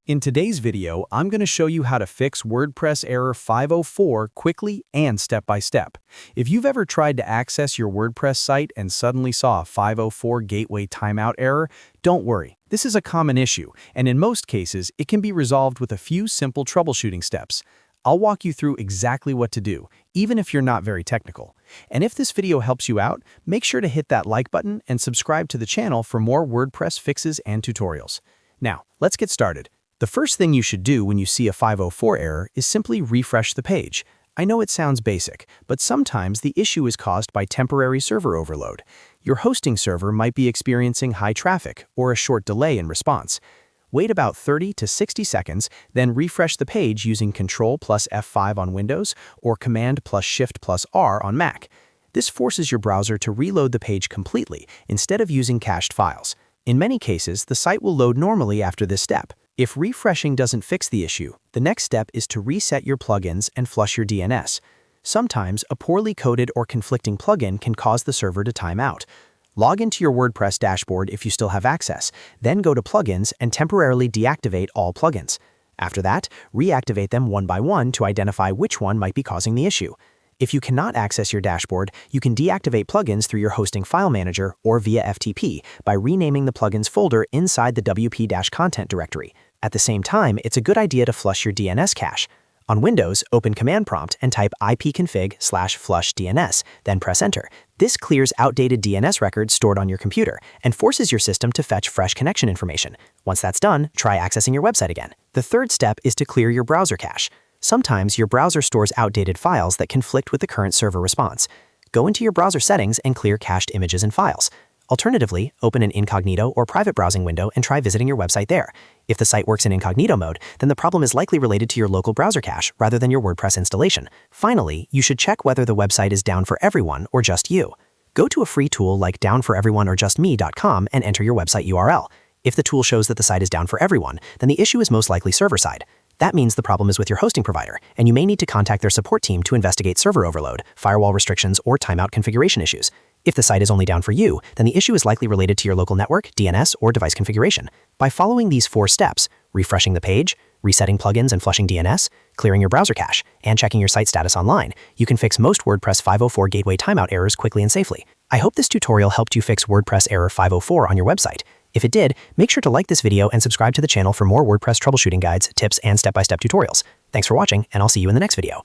In today's video, I'm going to show you how to fix WordPress error 504 quickly and step by step. If you've ever tried to access your WordPress site and suddenly saw a 504 Gateway Timeout error, don't worry. This is a common issue, and in most cases, it can be resolved with a few simple troubleshooting steps. I'll walk you through exactly what to do, even if you're not very technical. And if this video helps you out, make sure to hit that like button and subscribe to the channel for more WordPress fixes and tutorials. Now, let's get started. The first thing you should do when you see a 504 error is simply refresh the page. I know it sounds basic, but sometimes the issue is caused by temporary server overload. Your hosting server might be experiencing high traffic or a short delay in response. Wait about 30 to 60 seconds, then refresh the page using Ctrl plus F5 on Windows or Command plus Shift plus R on Mac. This forces your browser to reload the page completely instead of using cached files. In many cases, the site will load normally after this step. If refreshing doesn't fix the issue, the next step is to reset your plugins and flush your DNS. Sometimes, a poorly coded or conflicting plugin can cause the server to time out. Log into your WordPress dashboard if you still have access, then go to Plugins and temporarily deactivate all plugins. After that, reactivate them one by one to identify which one might be causing the issue. If you cannot access your dashboard, you can deactivate plugins through your hosting file manager or via FTP by renaming the plugins folder inside the WP-content directory. At the same time, it's a good idea to flush your DNS cache. On Windows, open Command Prompt and type ipconfig/flush DNS, then press Enter. This clears outdated DNS records stored on your computer and forces your system to fetch fresh connection information. Once that's done, try accessing your website again. The third step is to clear your browser cache. Sometimes your browser stores outdated files that conflict with the current server response. Go into your browser settings and clear cached images and files. Alternatively, open an incognito or private browsing window and try visiting your website there. If the site works in incognito mode, then the problem is likely related to your local browser cache rather than your WordPress installation. Finally, you should check whether the website is down for everyone or just you. Go to a free tool like downforeveryoneorjustme.com and enter your website URL. If the tool shows that the site is down for everyone, then the issue is most likely server-side. That means the problem is with your hosting provider, and you may need to contact their support team to investigate server overload, firewall restrictions, or timeout configuration issues. If the site is only down for you, then the issue is likely related to your local network, DNS, or device configuration. By following these 4 steps, refreshing the page, resetting plugins and flushing DNS, clearing your browser cache, and checking your site status online, you can fix most WordPress 504 Gateway Timeout errors quickly and safely. I hope this tutorial helped you fix WordPress error 504 on your website. If it did, make sure to like this video and subscribe to the channel for more WordPress troubleshooting guides, tips, and step-by-step tutorials. Thanks for watching, and I'll see you in the next video.